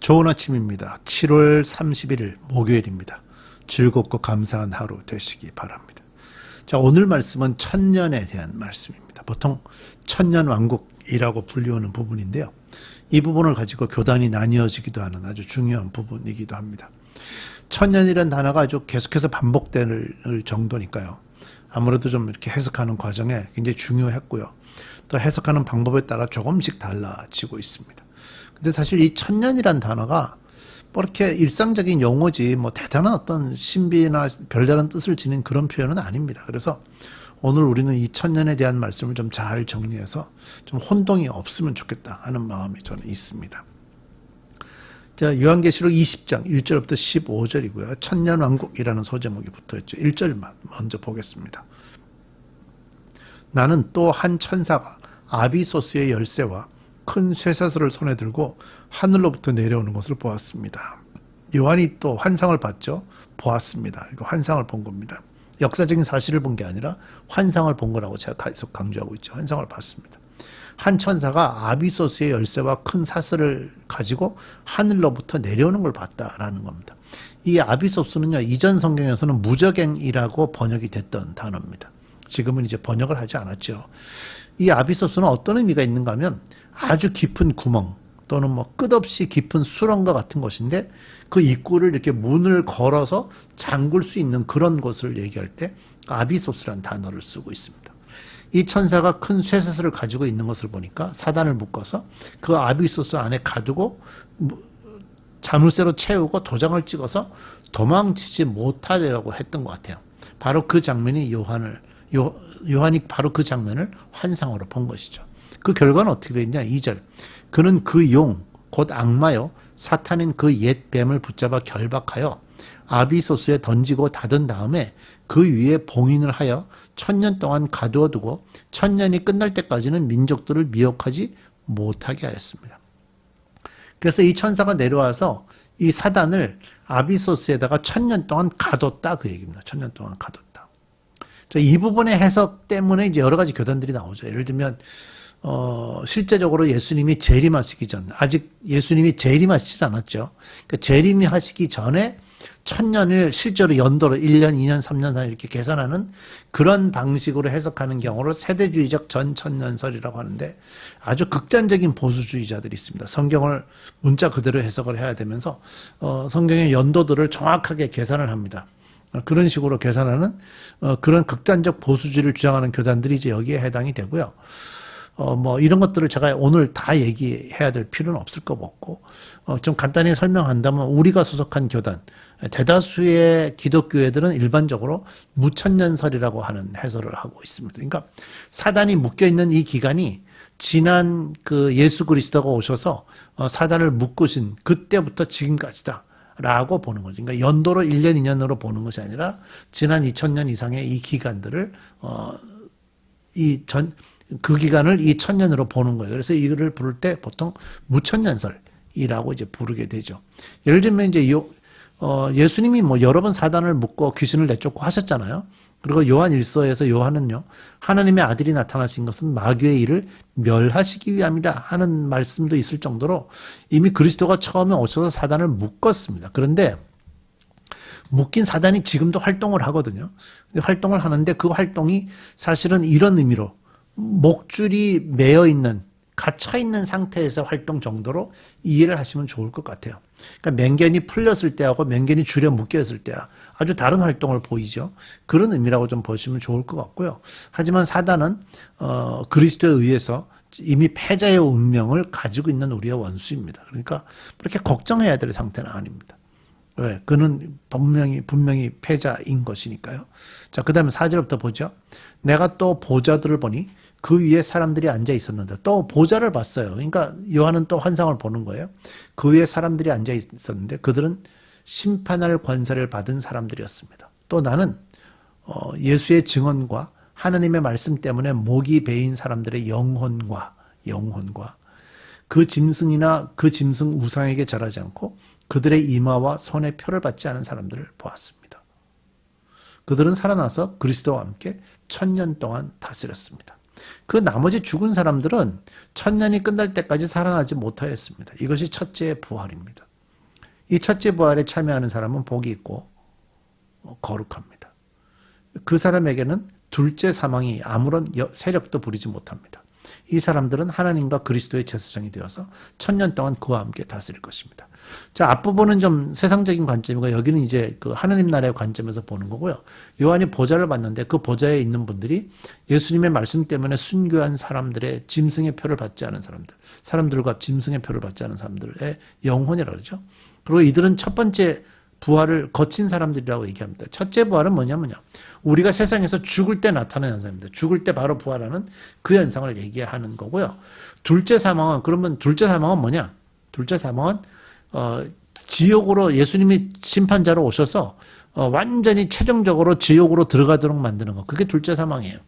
좋은 아침입니다. 7월 31일 목요일입니다. 즐겁고 감사한 하루 되시기 바랍니다. 자, 오늘 말씀은 천년에 대한 말씀입니다. 보통 천년왕국이라고 불리우는 부분인데요. 이 부분을 가지고 교단이 나뉘어지기도 하는 아주 중요한 부분이기도 합니다. 천년이라는 단어가 아주 계속해서 반복될 정도니까요. 아무래도 좀 이렇게 해석하는 과정에 굉장히 중요했고요. 또 해석하는 방법에 따라 조금씩 달라지고 있습니다. 근데 사실 이 천년이란 단어가 뭐 이렇게 일상적인 용어지 뭐 대단한 어떤 신비나 별다른 뜻을 지닌 그런 표현은 아닙니다. 그래서 오늘 우리는 이 천년에 대한 말씀을 좀 잘 정리해서 좀 혼동이 없으면 좋겠다 하는 마음이 저는 있습니다. 자, 요한계시록 20장 1절부터 15절이고요. 천년왕국이라는 소제목이 붙어있죠. 1절만 먼저 보겠습니다. 나는 또 한 천사가 아비소스의 열쇠와 큰 쇠사슬을 손에 들고 하늘로부터 내려오는 것을 보았습니다. 요한이 또 환상을 봤죠. 보았습니다. 이거 환상을 본 겁니다. 역사적인 사실을 본 게 아니라 환상을 본 거라고 제가 계속 강조하고 있죠. 환상을 봤습니다. 한 천사가 아비소스의 열쇠와 큰 사슬을 가지고 하늘로부터 내려오는 걸 봤다라는 겁니다. 이 아비소스는요, 이전 성경에서는 무저갱이라고 번역이 됐던 단어입니다. 지금은 이제 번역을 하지 않았죠. 이 아비소스는 어떤 의미가 있는가 하면 아주 깊은 구멍 또는 뭐 끝없이 깊은 수렁과 같은 곳인데 그 입구를 이렇게 문을 걸어서 잠글 수 있는 그런 곳을 얘기할 때 아비소스란 단어를 쓰고 있습니다. 이 천사가 큰 쇠사슬을 가지고 있는 것을 보니까 사단을 묶어서 그 아비소스 안에 가두고 자물쇠로 채우고 도장을 찍어서 도망치지 못하려고 했던 것 같아요. 바로 그 장면이 요한이 바로 그 장면을 환상으로 본 것이죠. 그 결과는 어떻게 되었냐? 2절. 그는 그 용, 곧 악마요, 사탄인 그 옛 뱀을 붙잡아 결박하여 아비소스에 던지고 닫은 다음에 그 위에 봉인을 하여 1000년 동안 가두어 두고 1000년이 끝날 때까지는 민족들을 미혹하지 못하게 하였습니다. 그래서 이 천사가 내려와서 이 사단을 아비소스에다가 1000년 동안 가뒀다 그 얘기입니다. 1000년 동안 가뒀다. 자, 이 부분의 해석 때문에 이제 여러 가지 교단들이 나오죠. 예를 들면 실제적으로 예수님이 재림하시기 전, 아직 예수님이 재림하시지 않았죠. 그러니까 재림하시기 전에 1000년을 실제로 연도로 1년, 2년, 3년, 4년 이렇게 계산하는 그런 방식으로 해석하는 경우를 세대주의적 전천년설이라고 하는데 아주 극단적인 보수주의자들이 있습니다. 성경을 문자 그대로 해석을 해야 되면서 성경의 연도들을 정확하게 계산을 합니다. 그런 식으로 계산하는 그런 극단적 보수주의를 주장하는 교단들이 이제 여기에 해당이 되고요. 뭐 이런 것들을 제가 오늘 다 얘기해야 될 필요는 없을 것 같고 좀 간단히 설명한다면 우리가 소속한 교단 대다수의 기독교회들은 일반적으로 무천년설이라고 하는 해설을 하고 있습니다. 그러니까 사단이 묶여 있는 이 기간이 지난 그 예수 그리스도가 오셔서 사단을 묶으신 그때부터 지금까지다. 라고 보는 거죠. 그러니까 연도로 1년, 2년으로 보는 것이 아니라 지난 2000년 이상의 이 기간들을 그 기간을 이 천년으로 보는 거예요. 그래서 이거를 부를 때 보통 무천년설이라고 이제 부르게 되죠. 예를 들면 이제 예수님이 뭐 여러 번 사단을 묶고 귀신을 내쫓고 하셨잖아요. 그리고 요한 1서에서 요한은요, 하나님의 아들이 나타나신 것은 마귀의 일을 멸하시기 위함이다 하는 말씀도 있을 정도로 이미 그리스도가 처음에 오셔서 사단을 묶었습니다. 그런데 묶인 사단이 지금도 활동을 하거든요. 활동을 하는데 그 활동이 사실은 이런 의미로 목줄이 매어 있는, 갇혀 있는 상태에서 활동 정도로 이해를 하시면 좋을 것 같아요. 그러니까 맹견이 풀렸을 때하고 맹견이 줄에 묶여 있을 때야 아주 다른 활동을 보이죠. 그런 의미라고 좀 보시면 좋을 것 같고요. 하지만 사단은 그리스도에 의해서 이미 패자의 운명을 가지고 있는 우리의 원수입니다. 그러니까 그렇게 걱정해야 될 상태는 아닙니다. 왜? 그는 분명히 패자인 것이니까요. 자, 그 다음에 4절부터 보죠. 내가 또 보좌들을 보니 그 위에 사람들이 앉아 있었는데 또 보좌를 봤어요. 그러니까 요한은 또 환상을 보는 거예요. 그 위에 사람들이 앉아 있었는데 그들은 심판할 권세를 받은 사람들이었습니다. 또 나는 예수의 증언과 하나님의 말씀 때문에 목이 베인 사람들의 영혼과 그 짐승이나 그 짐승 우상에게 절하지 않고 그들의 이마와 손에 표를 받지 않은 사람들을 보았습니다. 그들은 살아나서 그리스도와 함께 1000년 동안 다스렸습니다. 그 나머지 죽은 사람들은 1000년이 끝날 때까지 살아나지 못하였습니다. 이것이 첫째 부활입니다. 이 첫째 부활에 참여하는 사람은 복이 있고 거룩합니다. 그 사람에게는 둘째 사망이 아무런 세력도 부리지 못합니다. 이 사람들은 하나님과 그리스도의 제사장이 되어서 1000년 동안 그와 함께 다스릴 것입니다. 자, 앞부분은 좀 세상적인 관점이고 여기는 이제 그 하나님 나라의 관점에서 보는 거고요. 요한이 보좌를 봤는데 그 보좌에 있는 분들이 예수님의 말씀 때문에 순교한 사람들의 짐승의 표를 받지 않은 사람들과 짐승의 표를 받지 않은 사람들의 영혼이라고 그러죠. 그리고 이들은 첫 번째 부활을 거친 사람들이라고 얘기합니다. 첫째 부활은 뭐냐면요. 우리가 세상에서 죽을 때 나타나는 현상입니다. 죽을 때 바로 부활하는 그 현상을 얘기하는 거고요. 둘째 사망은 뭐냐? 둘째 사망은 지옥으로 예수님이 심판자로 오셔서 완전히 최종적으로 지옥으로 들어가도록 만드는 거. 그게 둘째 사망이에요.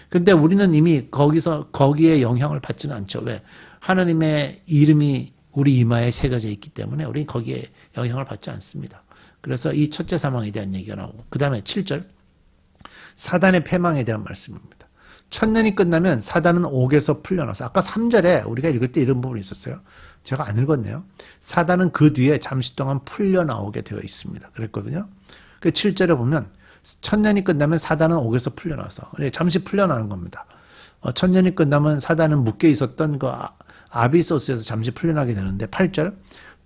근데 우리는 이미 거기에 영향을 받지는 않죠. 왜? 하나님의 이름이 우리 이마에 새겨져 있기 때문에 우리는 거기에 영향을 받지 않습니다. 그래서 이 첫째 사망에 대한 얘기가 나오고 그 다음에 7절 사단의 패망에 대한 말씀입니다. 1000년이 끝나면 사단은 옥에서 풀려나서 아까 3절에 우리가 읽을 때 이런 부분이 있었어요. 제가 안 읽었네요. 사단은 그 뒤에 잠시 동안 풀려나오게 되어 있습니다. 그랬거든요. 그 7절에 보면 1000년이 끝나면 사단은 옥에서 풀려나서 잠시 풀려나는 겁니다. 1000년이 끝나면 사단은 묶여 있었던 그 아비소스에서 잠시 풀려나게 되는데 8절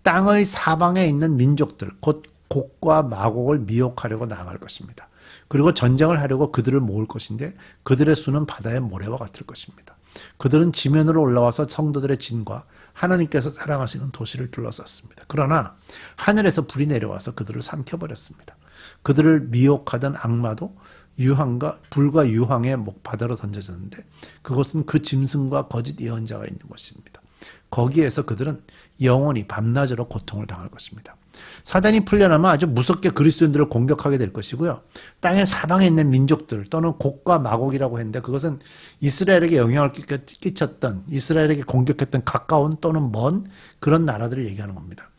땅의 사방에 있는 민족들 곧 곡과 마곡을 미혹하려고 나아갈 것입니다. 그리고 전쟁을 하려고 그들을 모을 것인데 그들의 수는 바다의 모래와 같을 것입니다. 그들은 지면으로 올라와서 성도들의 진과 하나님께서 사랑하시는 도시를 둘러쌌습니다. 그러나 하늘에서 불이 내려와서 그들을 삼켜버렸습니다. 그들을 미혹하던 악마도 불과 유황의 바다로 던져졌는데 그것은 그 짐승과 거짓 예언자가 있는 곳입니다. 거기에서 그들은 영원히 밤낮으로 고통을 당할 것입니다. 사단이 풀려나면 아주 무섭게 그리스도인들을 공격하게 될 것이고요. 땅의 사방에 있는 민족들 또는 곡과 마곡이라고 했는데 그것은 이스라엘에게 영향을 끼쳤던 이스라엘에게 공격했던 가까운 또는 먼 그런 나라들을 얘기하는 겁니다.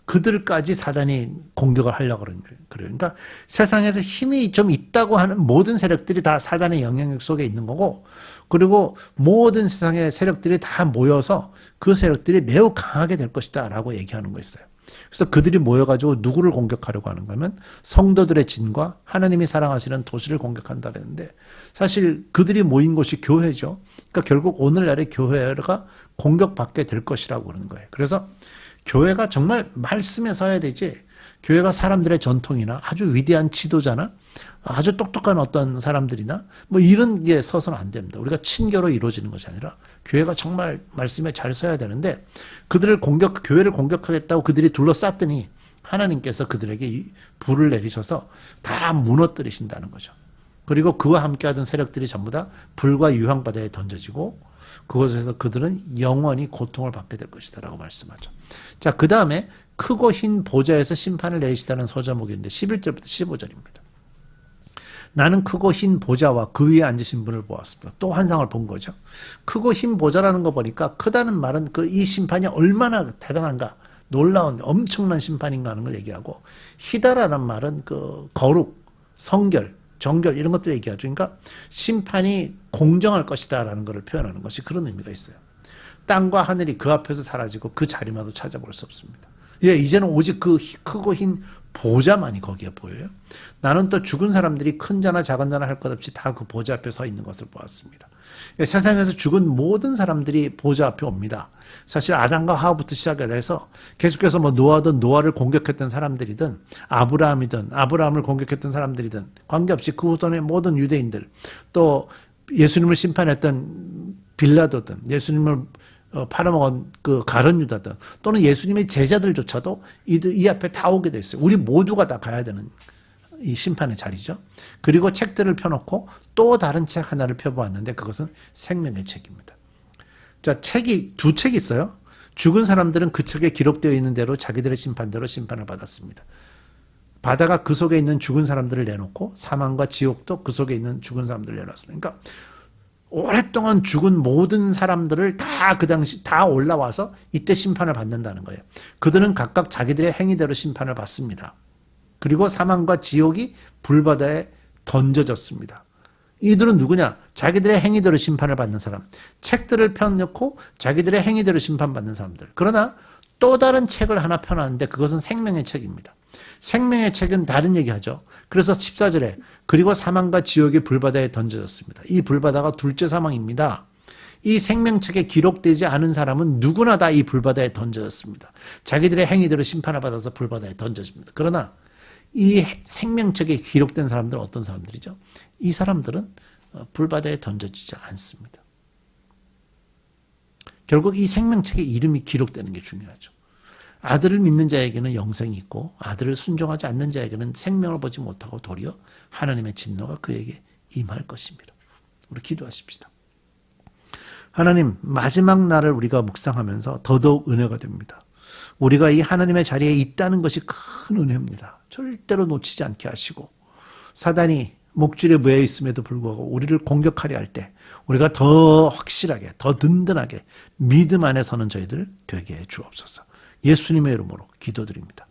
그들까지 사단이 공격을 하려고 그래요. 그러니까 세상에서 힘이 좀 있다고 하는 모든 세력들이 다 사단의 영향력 속에 있는 거고 그리고 모든 세상의 세력들이 다 모여서 그 세력들이 매우 강하게 될 것이다 라고 얘기하는 거 있어요. 그래서 그들이 모여가지고 누구를 공격하려고 하는가 하면 성도들의 진과 하나님이 사랑하시는 도시를 공격한다 그랬는데 사실 그들이 모인 곳이 교회죠. 그러니까 결국 오늘날의 교회가 공격받게 될 것이라고 그러는 거예요. 그래서 교회가 정말 말씀에 서야 되지 교회가 사람들의 전통이나 아주 위대한 지도자나 아주 똑똑한 어떤 사람들이나 뭐 이런 게 서서는 안 됩니다. 우리가 친교로 이루어지는 것이 아니라 교회가 정말 말씀에 잘 서야 되는데 교회를 공격하겠다고 그들이 둘러쌌더니 하나님께서 그들에게 불을 내리셔서 다 무너뜨리신다는 거죠. 그리고 그와 함께하던 세력들이 전부 다 불과 유황바다에 던져지고 그곳에서 그들은 영원히 고통을 받게 될 것이다 라고 말씀하죠. 자, 그 다음에 크고 흰 보좌에서 심판을 내리시다는 소제목인데 11절부터 15절입니다. 나는 크고 흰 보좌와 그 위에 앉으신 분을 보았습니다. 또 환상을 본 거죠. 크고 흰 보좌라는 거 보니까 크다는 말은 이 심판이 얼마나 대단한가 놀라운 엄청난 심판인가 하는 걸 얘기하고 희다라는 말은 거룩, 성결, 정결 이런 것들을 얘기하죠. 그러니까 심판이 공정할 것이다 라는 것을 표현하는 것이 그런 의미가 있어요. 땅과 하늘이 그 앞에서 사라지고 그 자리마도 찾아볼 수 없습니다. 이제는 오직 그 크고 흰 보좌만이 거기에 보여요. 나는 또 죽은 사람들이 큰 자나 작은 자나 할 것 없이 다 그 보좌 앞에 서 있는 것을 보았습니다. 세상에서 죽은 모든 사람들이 보좌 앞에 옵니다. 사실 아담과 하와부터 시작을 해서 계속해서 노아를 공격했던 사람들이든 아브라함이든 아브라함을 공격했던 사람들이든 관계없이 그 후손의 모든 유대인들 또 예수님을 심판했던 빌라도든 예수님을 팔아먹은 그 가룟 유다든 또는 예수님의 제자들조차도 이 앞에 다 오게 돼 있어요. 우리 모두가 다 가야 되는 이 심판의 자리죠. 그리고 책들을 펴놓고 또 다른 책 하나를 펴보았는데 그것은 생명의 책입니다. 자, 두 책이 있어요. 죽은 사람들은 그 책에 기록되어 있는 대로 자기들의 심판대로 심판을 받았습니다. 바다가 그 속에 있는 죽은 사람들을 내놓고 사망과 지옥도 그 속에 있는 죽은 사람들을 내놨습니다. 그러니까 오랫동안 죽은 모든 사람들을 다 그 당시 다 올라와서 이때 심판을 받는다는 거예요. 그들은 각각 자기들의 행위대로 심판을 받습니다. 그리고 사망과 지옥이 불바다에 던져졌습니다. 이들은 누구냐? 자기들의 행위대로 심판을 받는 사람. 책들을 펴놓고 자기들의 행위대로 심판받는 사람들. 그러나 또 다른 책을 하나 펴놨는데 그것은 생명의 책입니다. 생명의 책은 다른 얘기하죠. 그래서 14절에 그리고 사망과 지옥의 불바다에 던져졌습니다. 이 불바다가 둘째 사망입니다. 이 생명책에 기록되지 않은 사람은 누구나 다 이 불바다에 던져졌습니다. 자기들의 행위대로 심판을 받아서 불바다에 던져집니다. 그러나 이 생명책에 기록된 사람들은 어떤 사람들이죠? 이 사람들은 불바다에 던져지지 않습니다. 결국 이 생명책에 이름이 기록되는 게 중요하죠. 아들을 믿는 자에게는 영생이 있고 아들을 순종하지 않는 자에게는 생명을 보지 못하고 도리어 하나님의 진노가 그에게 임할 것입니다. 우리 기도하십시다. 하나님, 마지막 날을 우리가 묵상하면서 더더욱 은혜가 됩니다. 우리가 이 하나님의 자리에 있다는 것이 큰 은혜입니다. 절대로 놓치지 않게 하시고 사단이 목줄에 매여 있음에도 불구하고 우리를 공격하려 할 때 우리가 더 확실하게, 더 든든하게 믿음 안에 서는 저희들 되게 해 주옵소서. 예수님의 이름으로 기도드립니다.